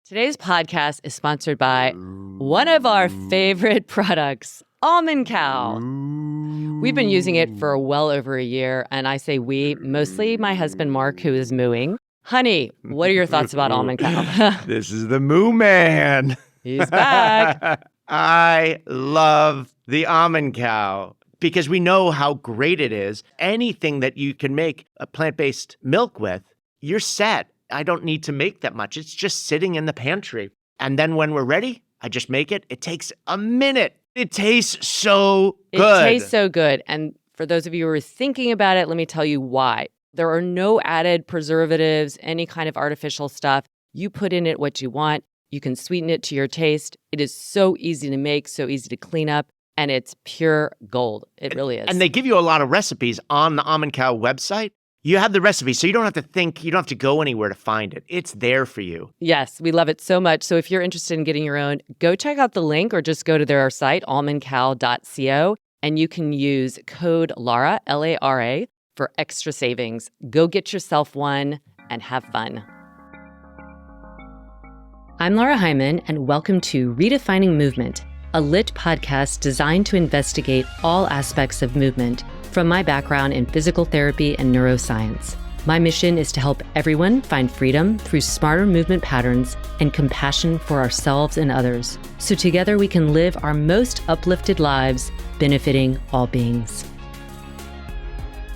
Today's podcast is sponsored by one of our favorite products, Almond Cow. We've been using it for well over a year, and I say we, mostly my husband Mark, who is mooing. Honey, what are your thoughts about Almond Cow? This is the Moo Man. He's back. I love the Almond Cow because we know how great it is. Anything that you can make a plant-based milk with, you're set. I don't need to make that much. It's just sitting in the pantry. And then when we're ready, I just make it. It takes a minute. It tastes so good. It tastes so good. And for those of you who are thinking about it, let me tell you why. There are no added preservatives, any kind of artificial stuff. You put in it what you want. You can sweeten it to your taste. It is so easy to make, so easy to clean up, and it's pure gold. It really is. And they give you a lot of recipes on the Almond Cow website. You have the recipe, so you don't have to think, you don't have to go anywhere to find it. It's there for you. Yes, we love it so much. So if you're interested in getting your own, go check out the link or just go to their site, almondcow.co, and you can use code Lara, L-A-R-A, for extra savings. Go get yourself one and have fun. I'm Lara Heimann, and welcome to Redefining Movement, a lit podcast designed to investigate all aspects of movement from my background in physical therapy and neuroscience. My mission is to help everyone find freedom through smarter movement patterns and compassion for ourselves and others, so together we can live our most uplifted lives, benefiting all beings.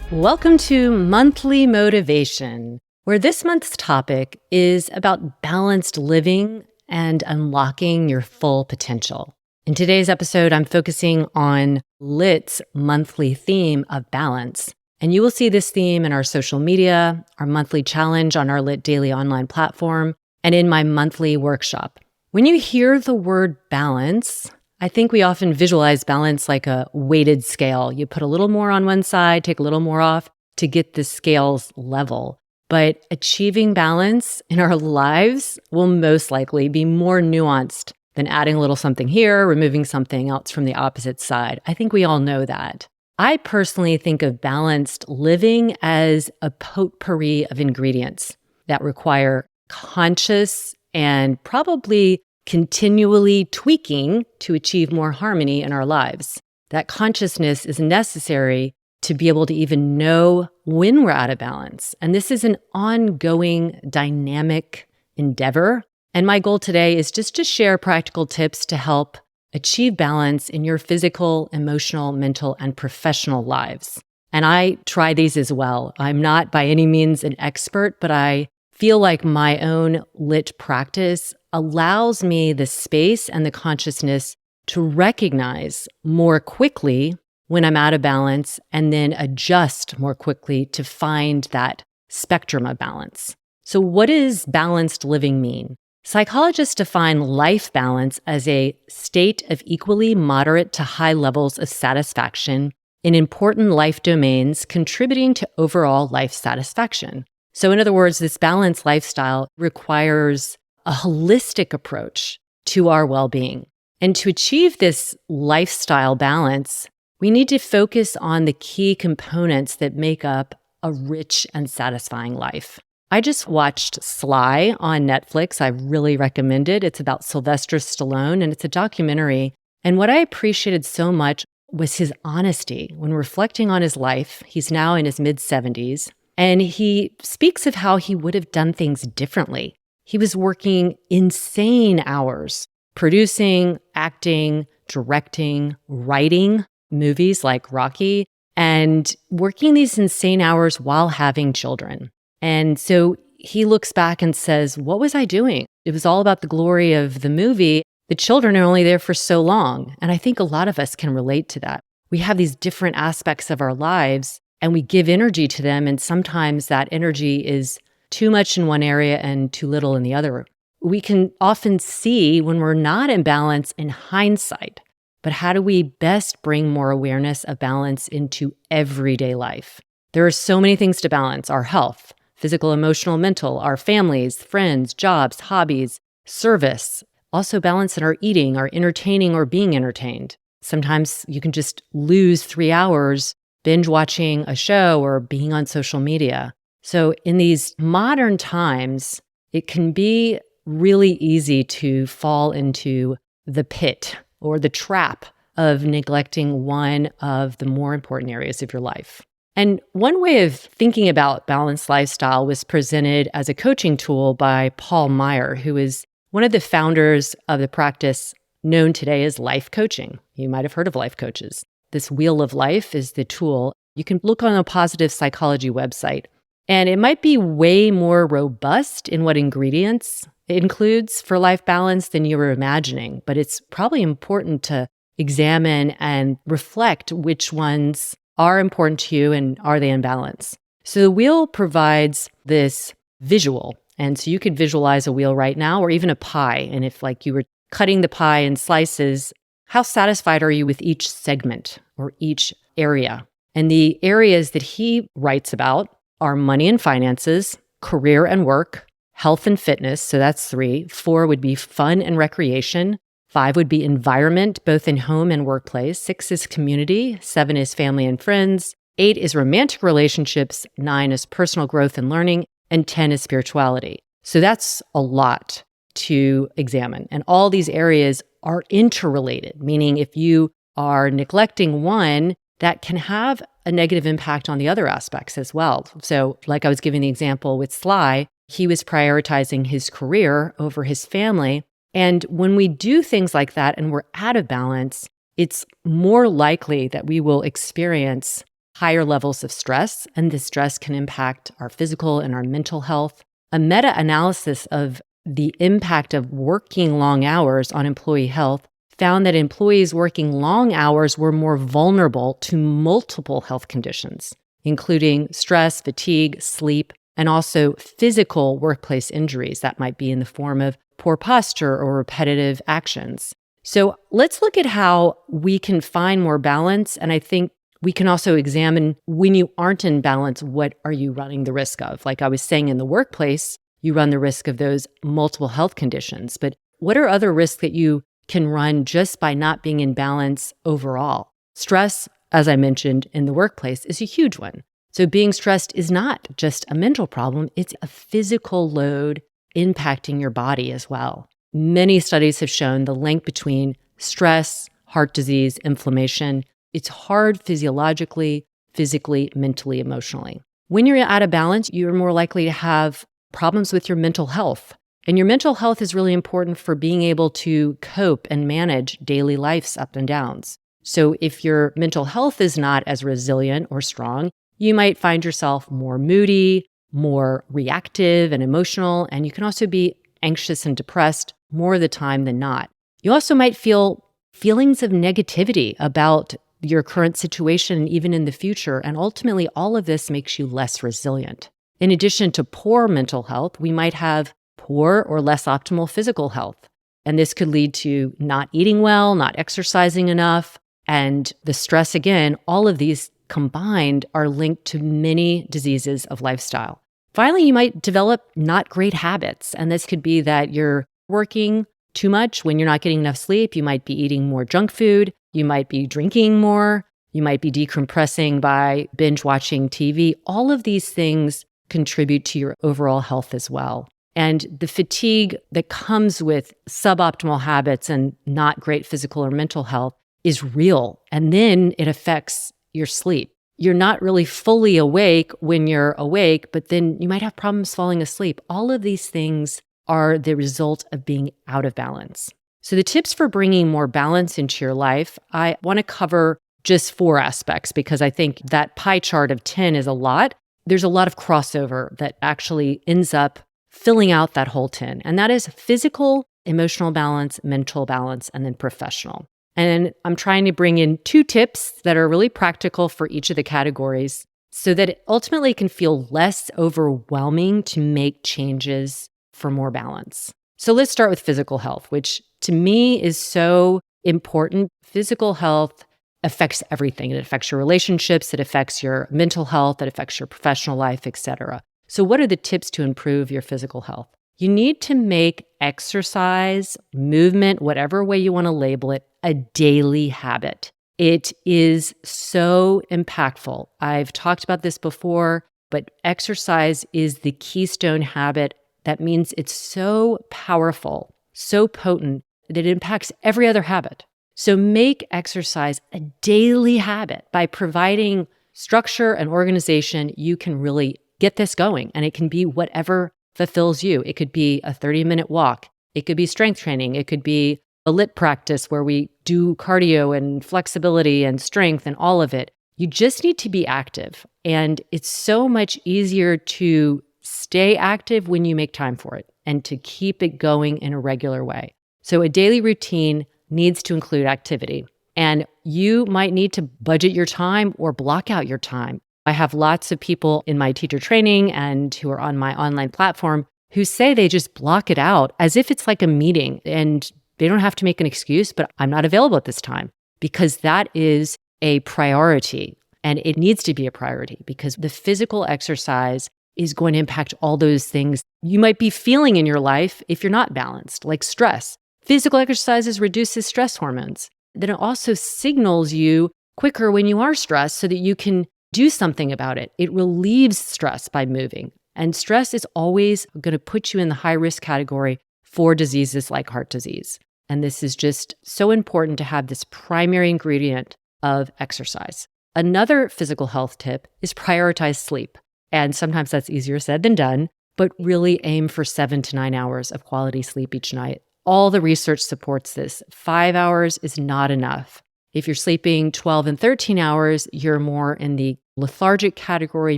Welcome to Monthly Motivation, where this month's topic is about balanced living and unlocking your full potential. In today's episode, I'm focusing on LIT's monthly theme of balance. And you will see this theme in our social media, our monthly challenge on our LIT daily online platform, and in my monthly workshop. When you hear the word balance, I think we often visualize balance like a weighted scale. You put a little more on one side, take a little more off to get the scales level. But achieving balance in our lives will most likely be more nuanced than adding a little something here, removing something else from the opposite side. I think we all know that. I personally think of balanced living as a potpourri of ingredients that require conscious and probably continually tweaking to achieve more harmony in our lives. That consciousness is necessary to be able to even know when we're out of balance. And this is an ongoing, dynamic endeavor. And my goal today is just to share practical tips to help achieve balance in your physical, emotional, mental, and professional lives. And I try these as well. I'm not by any means an expert, but I feel like my own LIT practice allows me the space and the consciousness to recognize more quickly when I'm out of balance and then adjust more quickly to find that spectrum of balance. So what does balanced living mean? Psychologists define life balance as a state of equally moderate to high levels of satisfaction in important life domains contributing to overall life satisfaction. So in other words, this balanced lifestyle requires a holistic approach to our well-being. And to achieve this lifestyle balance, we need to focus on the key components that make up a rich and satisfying life. I just watched Sly on Netflix. I really recommend it. It's about Sylvester Stallone, and it's a documentary. And what I appreciated so much was his honesty when reflecting on his life. He's now in his mid-70s, and he speaks of how he would have done things differently. He was working insane hours, producing, acting, directing, writing movies like Rocky, and working these insane hours while having children. And so he looks back and says, what was I doing? It was all about the glory of the movie. The children are only there for so long. And I think a lot of us can relate to that. We have these different aspects of our lives and we give energy to them. And sometimes that energy is too much in one area and too little in the other. We can often see when we're not in balance in hindsight. But how do we best bring more awareness of balance into everyday life? There are so many things to balance: our health, physical, emotional, mental, our families, friends, jobs, hobbies, service. Also balance in our eating, our entertaining or being entertained. Sometimes you can just lose 3 hours binge watching a show or being on social media. So in these modern times, it can be really easy to fall into the pit or the trap of neglecting one of the more important areas of your life. And one way of thinking about balanced lifestyle was presented as a coaching tool by Paul Meyer, who is one of the founders of the practice known today as life coaching. You might have heard of life coaches. This wheel of life is the tool. You can look on a positive psychology website, and it might be way more robust in what ingredients it includes for life balance than you were imagining. But it's probably important to examine and reflect which ones are important to you and are they in balance. So the wheel provides this visual. And so you could visualize a wheel right now or even a pie. And if like you were cutting the pie in slices, how satisfied are you with each segment or each area? And the areas that he writes about are money and finances, career and work, health and fitness. So that's 3. 4 would be fun and recreation. 5 would be environment, both in home and workplace. 6 is community. 7 is family and friends. 8 is romantic relationships. 9 is personal growth and learning. And 10 is spirituality. So that's a lot to examine. And all these areas are interrelated, meaning if you are neglecting one, that can have a negative impact on the other aspects as well. So like I was giving the example with Sly, he was prioritizing his career over his family. And when we do things like that and we're out of balance, it's more likely that we will experience higher levels of stress, and this stress can impact our physical and our mental health. A meta-analysis of the impact of working long hours on employee health found that employees working long hours were more vulnerable to multiple health conditions, including stress, fatigue, sleep, and also physical workplace injuries that might be in the form of poor posture or repetitive actions. So let's look at how we can find more balance. And I think we can also examine when you aren't in balance, what are you running the risk of? Like I was saying, in the workplace, you run the risk of those multiple health conditions. But what are other risks that you can run just by not being in balance overall? Stress, as I mentioned in the workplace, is a huge one. So being stressed is not just a mental problem, it's a physical load impacting your body as well. Many studies have shown the link between stress, heart disease, inflammation. It's hard physiologically, physically, mentally, emotionally. When you're out of balance, you're more likely to have problems with your mental health. And your mental health is really important for being able to cope and manage daily life's ups and downs. So if your mental health is not as resilient or strong, you might find yourself more moody, more reactive and emotional, and you can also be anxious and depressed more of the time than not. You also might feel feelings of negativity about your current situation, even in the future, and ultimately all of this makes you less resilient. In addition to poor mental health, we might have poor or less optimal physical health. And this could lead to not eating well, not exercising enough, and the stress again. All of these combined are linked to many diseases of lifestyle. Finally, you might develop not great habits. And this could be that you're working too much when you're not getting enough sleep. You might be eating more junk food. You might be drinking more. You might be decompressing by binge watching TV. All of these things contribute to your overall health as well. And the fatigue that comes with suboptimal habits and not great physical or mental health is real. And then it affects your sleep. You're not really fully awake when you're awake, but then you might have problems falling asleep. All of these things are the result of being out of balance. So the tips for bringing more balance into your life, I want to cover just 4 aspects because I think that pie chart of 10 is a lot. There's a lot of crossover that actually ends up filling out that whole 10. And that is physical, emotional balance, mental balance, and then professional. And I'm trying to bring in 2 tips that are really practical for each of the categories so that it ultimately can feel less overwhelming to make changes for more balance. So let's start with physical health, which to me is so important. Physical health affects everything. It affects your relationships, it affects your mental health, it affects your professional life, etc. So what are the tips to improve your physical health? You need to make exercise, movement, whatever way you want to label it, a daily habit. It is so impactful. I've talked about this before, but exercise is the keystone habit That means it's so powerful, so potent that it impacts every other habit. So make exercise a daily habit. By providing structure and organization, you can really get this going, and it can be whatever fulfills you. It could be a 30-minute walk. It could be strength training. It could be a lit practice where we do cardio and flexibility and strength and all of it. You just need to be active. And it's so much easier to stay active when you make time for it and to keep it going in a regular way. So a daily routine needs to include activity. And you might need to budget your time or block out your time. I have lots of people in my teacher training and who are on my online platform who say they just block it out as if it's like a meeting, and they don't have to make an excuse, but I'm not available at this time, because that is a priority, and it needs to be a priority because the physical exercise is going to impact all those things you might be feeling in your life if you're not balanced, like stress. Physical exercises reduces stress hormones. Then it also signals you quicker when you are stressed so that you can do something about it. It relieves stress by moving. And stress is always going to put you in the high risk category for diseases like heart disease. And this is just so important to have this primary ingredient of exercise. Another physical health tip is prioritize sleep. And sometimes that's easier said than done, but really aim for 7 to 9 hours of quality sleep each night. All the research supports this. 5 hours is not enough. If you're sleeping 12 and 13 hours, you're more in the lethargic category,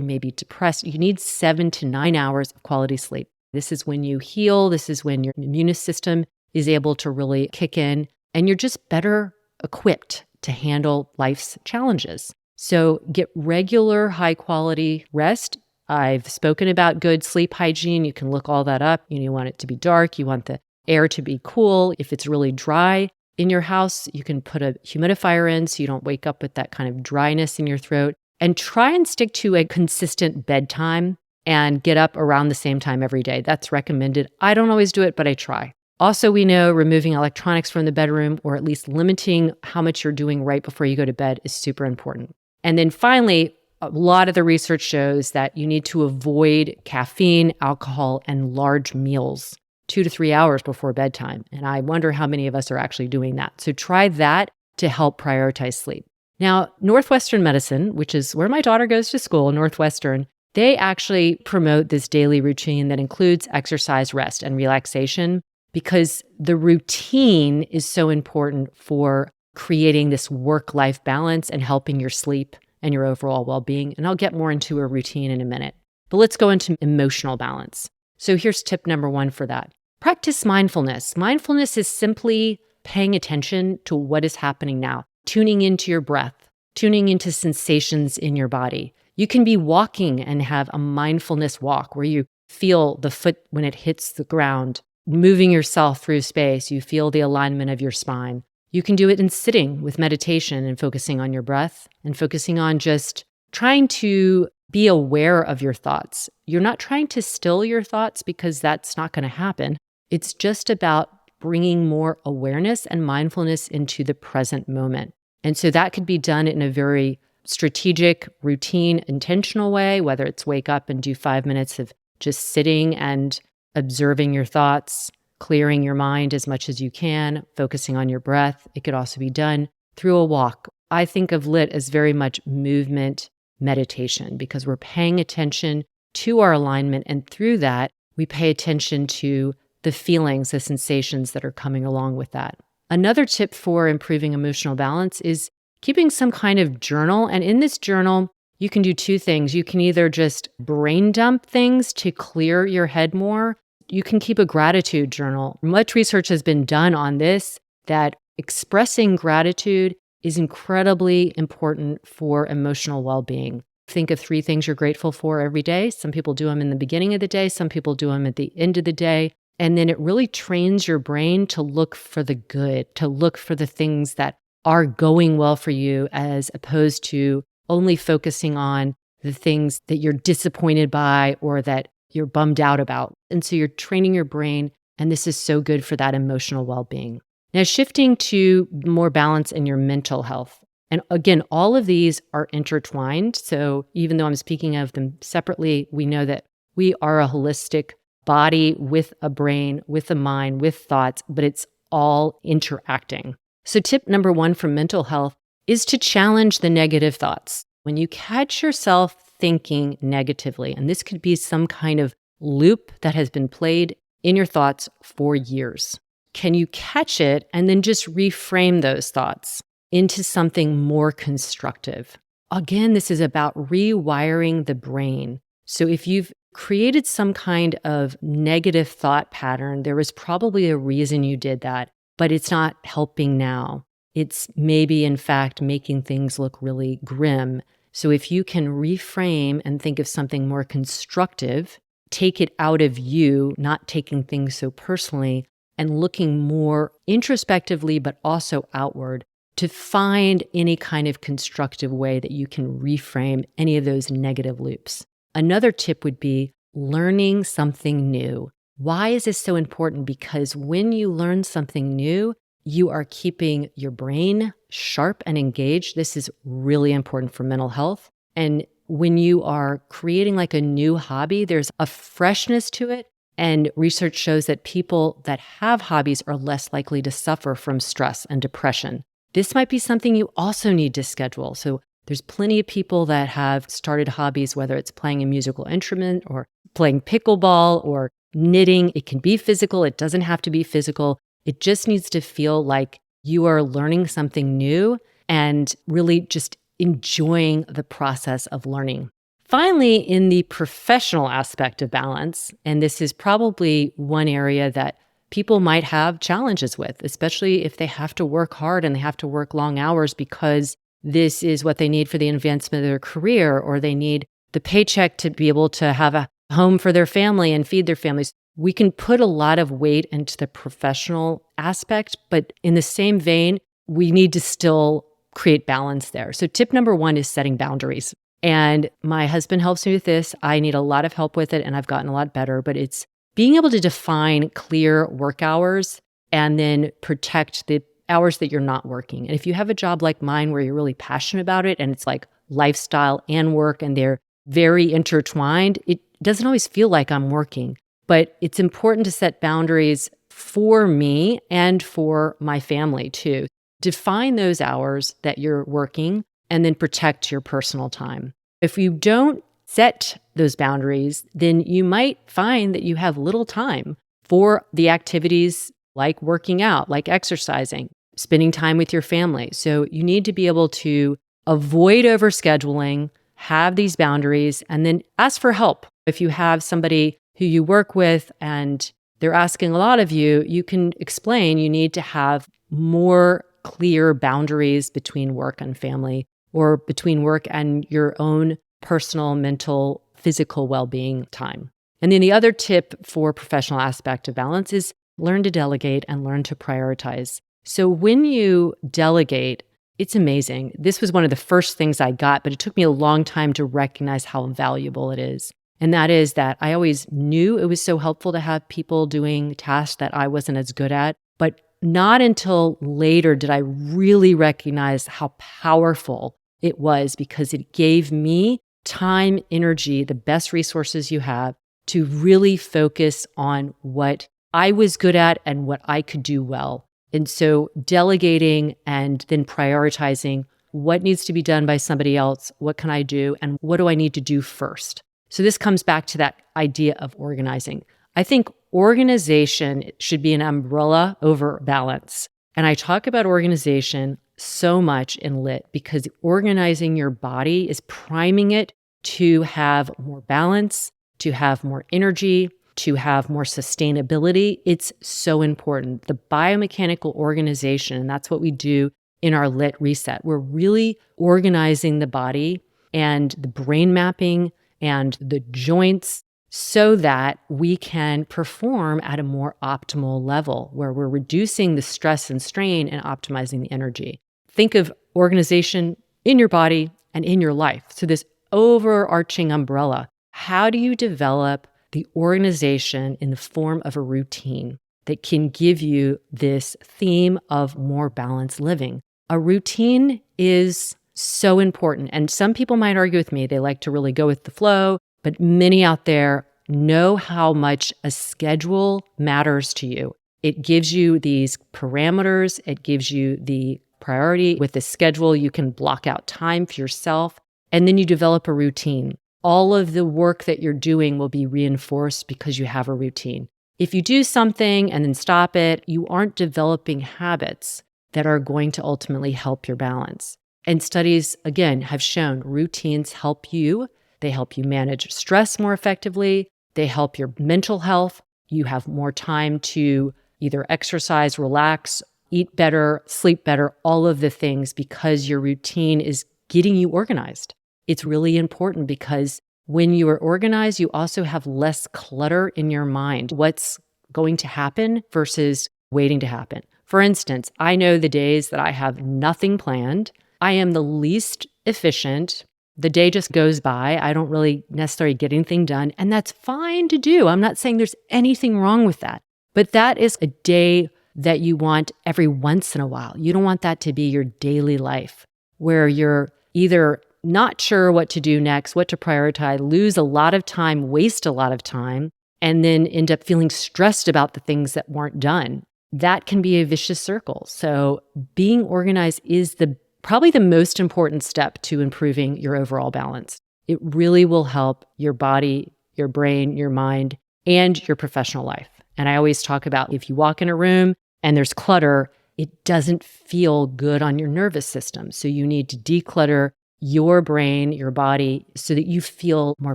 maybe depressed. You need 7 to 9 hours of quality sleep. This is when you heal. This is when your immune system is able to really kick in, and you're just better equipped to handle life's challenges. So get regular high quality rest. I've spoken about good sleep hygiene. You can look all that up. You want it to be dark. You want the air to be cool. If it's really dry in your house, you can put a humidifier in so you don't wake up with that kind of dryness in your throat. And try and stick to a consistent bedtime and get up around the same time every day. That's recommended. I don't always do it, but I try. Also, we know removing electronics from the bedroom, or at least limiting how much you're doing right before you go to bed, is super important. And then finally, a lot of the research shows that you need to avoid caffeine, alcohol, and large meals 2 to 3 hours before bedtime. And I wonder how many of us are actually doing that. So try that to help prioritize sleep. Now, Northwestern Medicine, which is where my daughter goes to school, Northwestern, they actually promote this daily routine that includes exercise, rest, and relaxation, because the routine is so important for creating this work-life balance and helping your sleep and your overall well-being. And I'll get more into a routine in a minute. But let's go into emotional balance. So here's tip number 1 for that. Practice mindfulness. Mindfulness is simply paying attention to what is happening now, tuning into your breath, tuning into sensations in your body. You can be walking and have a mindfulness walk where you feel the foot when it hits the ground, moving yourself through space. You feel the alignment of your spine. You can do it in sitting with meditation and focusing on your breath and focusing on just trying to be aware of your thoughts. You're not trying to still your thoughts, because that's not going to happen. It's just about bringing more awareness and mindfulness into the present moment. And so that could be done in a very strategic, routine, intentional way, whether it's wake up and do 5 minutes of just sitting and observing your thoughts, clearing your mind as much as you can, focusing on your breath. It could also be done through a walk. I think of LIT as very much movement meditation, because we're paying attention to our alignment, and through that, we pay attention to the feelings, the sensations that are coming along with that. Another tip for improving emotional balance is keeping some kind of journal. And in this journal, you can do 2 things. You can either just brain dump things to clear your head more. You can keep a gratitude journal. Much research has been done on this, that expressing gratitude is incredibly important for emotional well-being. Think of 3 things you're grateful for every day. Some people do them in the beginning of the day. Some people do them at the end of the day. And then it really trains your brain to look for the good, to look for the things that are going well for you, as opposed to only focusing on the things that you're disappointed by or that you're bummed out about. And so you're training your brain, and this is so good for that emotional well-being. Now, shifting to more balance in your mental health. And again, all of these are intertwined. So even though I'm speaking of them separately, we know that we are a holistic body with a brain, with a mind, with thoughts, but it's all interacting. So tip number 1 for mental health is to challenge the negative thoughts. When you catch yourself thinking negatively, and this could be some kind of loop that has been played in your thoughts for years, can you catch it and then just reframe those thoughts into something more constructive? Again, this is about rewiring the brain. So if you've created some kind of negative thought pattern, there was probably a reason you did that, but it's not helping now. It's maybe, in fact, making things look really grim. So if you can reframe and think of something more constructive, take it out of you, not taking things so personally, and looking more introspectively, but also outward to find any kind of constructive way that you can reframe any of those negative loops. Another tip would be learning something new. Why is this so important? Because when you learn something new, you are keeping your brain sharp and engaged. This is really important for mental health. And when you are creating like a new hobby, there's a freshness to it. And research shows that people that have hobbies are less likely to suffer from stress and depression. This might be something you also need to schedule. So there's plenty of people that have started hobbies, whether it's playing a musical instrument or playing pickleball or knitting. It can be physical. It doesn't have to be physical. It just needs to feel like you are learning something new and really just enjoying the process of learning. Finally, in the professional aspect of balance, and this is probably one area that people might have challenges with, especially if they have to work hard and they have to work long hours because this is what they need for the advancement of their career, or they need the paycheck to be able to have a home for their family and feed their families. We can put a lot of weight into the professional aspect, but in the same vein, we need to still create balance there. So tip number 1 is setting boundaries. And my husband helps me with this. I need a lot of help with it, and I've gotten a lot better, but it's being able to define clear work hours and then protect the hours that you're not working. And if you have a job like mine where you're really passionate about it and it's like lifestyle and work and they're very intertwined, it doesn't always feel like I'm working. But it's important to set boundaries for me and for my family too. Define those hours that you're working and then protect your personal time. If you don't set those boundaries, then you might find that you have little time for the activities like working out, like exercising, spending time with your family. So you need to be able to avoid overscheduling, have these boundaries, and then ask for help. If you have somebody who you work with and they're asking a lot of you, you can explain you need to have more clear boundaries between work and family, or between work and your own personal, mental, physical well-being time. And then the other tip for professional aspect of balance is learn to delegate and learn to prioritize. So when you delegate, it's amazing. This was one of the first things I got, but it took me a long time to recognize how valuable it is. And that is that I always knew it was so helpful to have people doing tasks that I wasn't as good at, but not until later did I really recognize how powerful it was, because it gave me time, energy, the best resources you have to really focus on what I was good at and what I could do well. And so delegating and then prioritizing what needs to be done by somebody else, what can I do, and what do I need to do first? So this comes back to that idea of organizing. I think organization should be an umbrella over balance. And I talk about organization so much in Lit because organizing your body is priming it to have more balance, to have more energy, to have more sustainability. It's so important. The biomechanical organization, and that's what we do in our Lit Reset. We're really organizing the body and the brain mapping and the joints so that we can perform at a more optimal level where we're reducing the stress and strain and optimizing the energy. Think of organization in your body and in your life. So this overarching umbrella, how do you develop the organization in the form of a routine that can give you this theme of more balanced living? A routine is so important. And some people might argue with me. They like to really go with the flow, but many out there know how much a schedule matters to you. It gives you these parameters. It gives you the priority. With the schedule, you can block out time for yourself, and then you develop a routine. All of the work that you're doing will be reinforced because you have a routine. If you do something and then stop it, you aren't developing habits that are going to ultimately help your balance. And studies, again, have shown routines help you. They help you manage stress more effectively. They help your mental health. You have more time to either exercise, relax, eat better, sleep better, all of the things because your routine is getting you organized. It's really important because when you are organized, you also have less clutter in your mind. What's going to happen versus waiting to happen. For instance, I know the days that I have nothing planned, I am the least efficient. The day just goes by. I don't really necessarily get anything done, and that's fine to do. I'm not saying there's anything wrong with that, but that is a day that you want every once in a while. You don't want that to be your daily life where you're either not sure what to do next, what to prioritize, lose a lot of time, waste a lot of time, and then end up feeling stressed about the things that weren't done. That can be a vicious circle. So being organized is probably the most important step to improving your overall balance. It really will help your body, your brain, your mind, and your professional life. And I always talk about if you walk in a room and there's clutter, it doesn't feel good on your nervous system. So you need to declutter your brain, your body, so that you feel more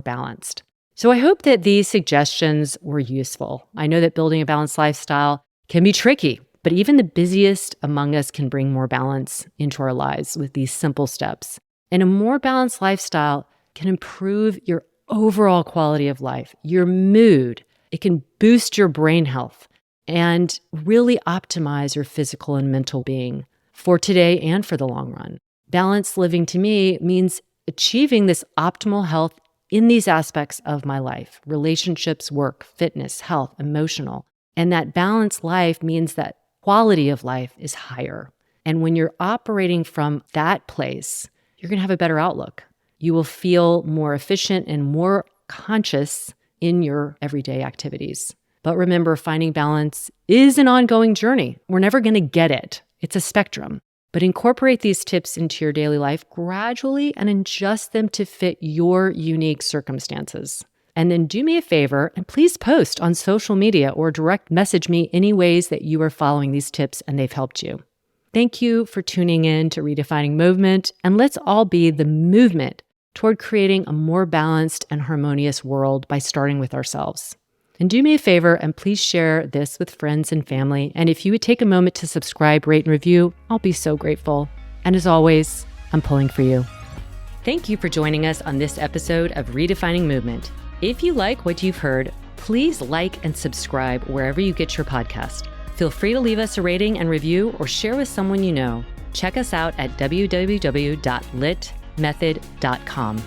balanced. So I hope that these suggestions were useful. I know that building a balanced lifestyle can be tricky, but even the busiest among us can bring more balance into our lives with these simple steps. And a more balanced lifestyle can improve your overall quality of life, your mood. It can boost your brain health and really optimize your physical and mental being for today and for the long run. Balanced living to me means achieving this optimal health in these aspects of my life: relationships, work, fitness, health, emotional. And that balanced life means that quality of life is higher. And when you're operating from that place, you're going to have a better outlook. You will feel more efficient and more conscious in your everyday activities. But remember, finding balance is an ongoing journey. We're never going to get it. It's a spectrum. But incorporate these tips into your daily life gradually and adjust them to fit your unique circumstances. And then do me a favor and please post on social media or direct message me any ways that you are following these tips and they've helped you. Thank you for tuning in to Redefining Movement, and let's all be the movement toward creating a more balanced and harmonious world by starting with ourselves. And do me a favor and please share this with friends and family. And if you would take a moment to subscribe, rate, and review, I'll be so grateful. And as always, I'm pulling for you. Thank you for joining us on this episode of Redefining Movement. If you like what you've heard, please like and subscribe wherever you get your podcast. Feel free to leave us a rating and review or share with someone you know. Check us out at www.litmethod.com.